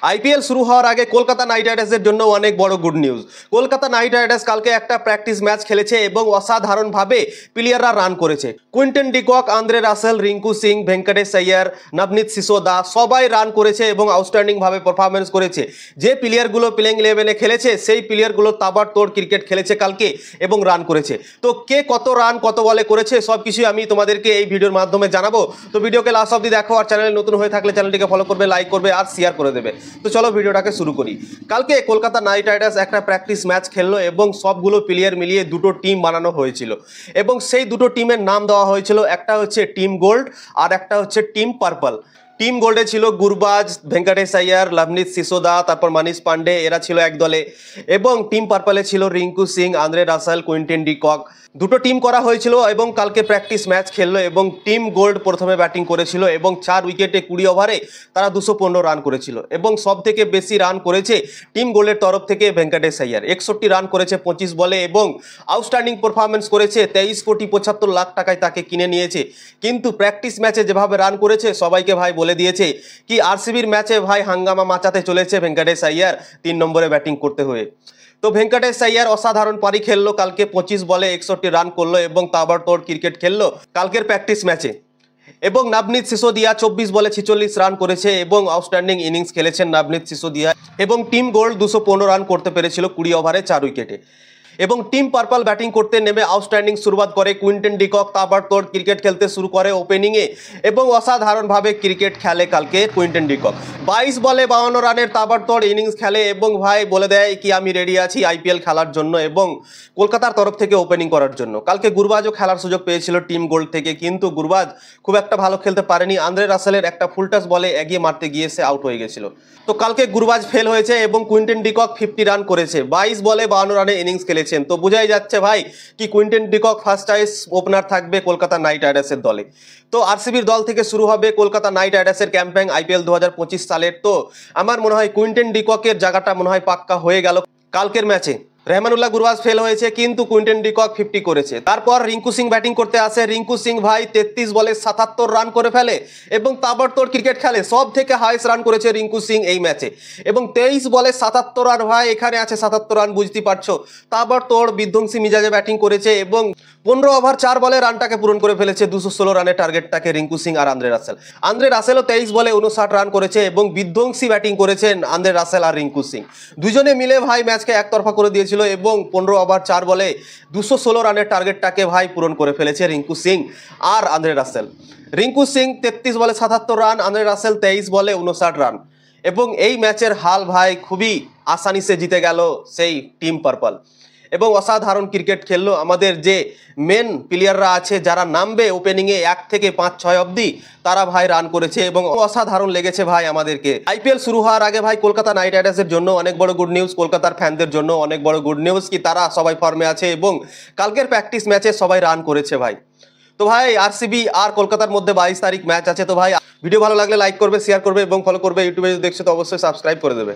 IPL শুরু হওয়ার আগে কলকাতা নাইট রাইডার্সের জন্য অনেক বড় good news. Kolkata night Riders কালকে একটা প্র্যাকটিস ম্যাচ খেলেছে এবং অসাধারণভাবে প্লেয়াররা রান করেছে। Quinton de Kock, Andre Russell, Rinku Singh, Venkatesh Iyer, Navneet Sisoda সবাই রান করেছে এবং আউটস্ট্যান্ডিংভাবে পারফরমেন্স করেছে। যে প্লেয়ারগুলো প্লেইং ইলেভেনে খেলেছে সেই প্লেয়ারগুলো তাবড়তোড় ক্রিকেট খেলেছে কালকে এবং রান করেছে। তো কে কত রান কত বলে করেছে সব কিছুই আমি তোমাদেরকে এই ভিডিওর মাধ্যমে জানাবো। তো ভিডিওকে লাস্ট অবধি দেখো, আর চ্যানেলে নতুন হয়ে থাকলে চ্যানেলটিকে ফলো করবে, লাইক করবে আর শেয়ার করে দেবে। তো চলো ভিডিওটাকে শুরু করি। কালকে কলকাতা নাইট রাইডার্স একটা প্র্যাকটিস ম্যাচ খেললো এবং সবগুলো প্লেয়ার মিলিয়ে দুটো টিম বানানো হয়েছিল এবং সেই দুটো টিমের নাম দেওয়া হয়েছিল, একটা হচ্ছে টিম গোল্ড আর একটা হচ্ছে টিম পার্পল। টিম গোল্ডে ছিল গুরবাজ, ভেঙ্কটেশ আইয়ার, নবনীত সিসোদা, তারপর মনীষ পান্ডে, এরা ছিল এক দলে। এবং টিম পার্পলে ছিল Rinku Singh, Andre Russell, Quinton de Kock. দুটো টিম করা হয়েছিল এবং কালকে প্র্যাকটিস ম্যাচ খেললো এবং টিম গোল্ড প্রথমে ব্যাটিং করেছিল এবং 4 উইকেটে 20 ওভারে তারা 215 রান করেছিল এবং সব থেকে বেশি রান করেছে টিম গোল্ডের তরফ থেকে ভেঙ্কটেশ আইয়ার। 61 রান করেছে 25 বলে এবং আউটস্ট্যান্ডিং পারফরমেন্স করেছে। 23,75,00,000 টাকায় তাকে কিনে নিয়েছে। কিন্তু প্র্যাকটিস ম্যাচে যেভাবে রান করেছে সবাইকে ভাই বলে দিয়েছে কি আরসিবির ম্যাচে ভাই হাঙ্গামা মাচাতে চলেছে ভেঙ্কটেশ আইয়ার 3 নম্বরে ব্যাটিং করতে হয়ে। তো ভেঙ্কটেশ আইয়ার অসাধারণ পারি খেললো কালকে, 25 বলে 61 রান করলো এবং তাবড়তোড় ক্রিকেট খেললো কালকের প্র্যাকটিস ম্যাচে। এবং নবনীত সিসোদিয়া 24 বলে 46 রান করেছে এবং আউটস্ট্যান্ডিং ইনিংস খেলেছেন নবনীত সিসোদিয়া। এবং টিম গোল্ড 215 রান করতে পেরেছিল 20 ওভারে 4 উইকেটে। এবং টিম পার্পল ব্যাটিং করতে নেমে আউটস্ট্যান্ডিং শুরুয়াত করে। কুইন্টন ডিকক তাবড়তোড় ক্রিকেট খেলতে শুরু করে ওপেনিংয়ে এবং অসাধারণভাবে ক্রিকেট খেলে কালকে কুইন্টন ডিকক। 22 বলে 52 রানের তাবড়তোড় ইনিংস খেলে এবং ভাই বলে দেয় কি আমি রেডি আছি আইপিএল খেলার জন্য এবং কলকাতার তরফ থেকে ওপেনিং করার জন্য। কালকে গুরবাজও খেলার সুযোগ পেয়েছিল টিম গোল্ড থেকে, কিন্তু গুরবাজ খুব একটা ভালো খেলতে পারেনি। আন্দ্রে রাসেলের একটা ফুলটাস বলে এগিয়ে মারতে গিয়ে সে আউট হয়ে গেছিল। তো কালকে গুরবাজ ফেল হয়েছে এবং কুইন্টন ডিকক 50 রান করেছে। 22 বলে 52 রানে ইনিংস খেলেছেন। তো বোঝাই যাচ্ছে ভাই কি Quinton de Kock first choice opener থাকবে কলকাতা নাইট রাইডার্সের দলে। তো আরসিবির দল থেকে শুরু হবে কলকাতা নাইট রাইডার্সের ক্যাম্পেইন আইপিএল 2025 সালের। তো আমার মনে হয় কুইন্টন ডিককের জায়গাটা মনে হয় পাক্কা হয়ে গেল কালকের ম্যাচে। রেহমানুল্লাহ গুরবাজ ফেল হয়েছে কিন্তু কুইন্টন ডিকক 50 করেছে। তারপর রিঙ্কু সিং ব্যাটিং করতে আসে। রিঙ্কু সিং ভাই 33 বলে 77 রান করে ফেলে এবং তাবড়তোড় ক্রিকেট খেলে। সব থেকে হাইস্ট রান করেছে রিঙ্কু সিং এই ম্যাচে এবং 23 বলে 77 রান। ভাই এখানে আছে 77 রান, বুঝতে পারছো। তাবড়তোড় বিধ্বংসী মিজাজে ব্যাটিং করেছে এবং 15 ওভার 4 বলে রানটাকে পূরণ করে ফেলেছে 216 রানের টার্গেটটাকে রিঙ্কু সিং আর আন্দ্রে রাসেল। আন্দ্রে রাসেলও 23 বলে 59 রান করেছে এবং বিধ্বংসী ব্যাটিং করেছেন আন্দ্রে রাসেল আর রিঙ্কু সিং। দুজনে মিলে ভাই ম্যাচকে একতরফা করে দিয়েছিল এবং 15 ওভার 4 বলে 216 রানের টার্গেটটাকে ভাই পূরণ করে ফেলেছে রিঙ্কু সিং আর আন্দ্রে রাসেল। রিঙ্কু সিং 33 বলে 77 রান, আন্দ্রে রাসেল 23 বলে 59 রান এবং এই ম্যাচের হাল ভাই খুবই আসানি সে জিতে গেল সেই টিম পার্পল এবং অসাধারণ ক্রিকেট খেললো। আমাদের যে মেন প্লেয়াররা আছে যারা নামবে ওপেনিংয়ে 1 থেকে 5-6 অবধি, তারা ভাই রান করেছে এবং অসাধারণ লেগেছে ভাই আমাদেরকে। আইপিএল শুরু হওয়ার আগে ভাই কলকাতা নাইট রাইডার্সের জন্য অনেক বড় গুড নিউজ, কলকাতার ফ্যানদের জন্য অনেক বড় গুড নিউজ কি তারা সবাই ফর্মে আছে এবং কালকের প্র্যাকটিস ম্যাচে সবাই রান করেছে ভাই। তো ভাই আরসিবি আর কলকাতার মধ্যে 22 তারিখ ম্যাচ আছে। তো ভাই ভিডিও ভালো লাগলে লাইক করবে, শেয়ার করবে এবং ফলো করবে। ইউটিউবে দেখছো তো অবশ্যই সাবস্ক্রাইব করে দেবে।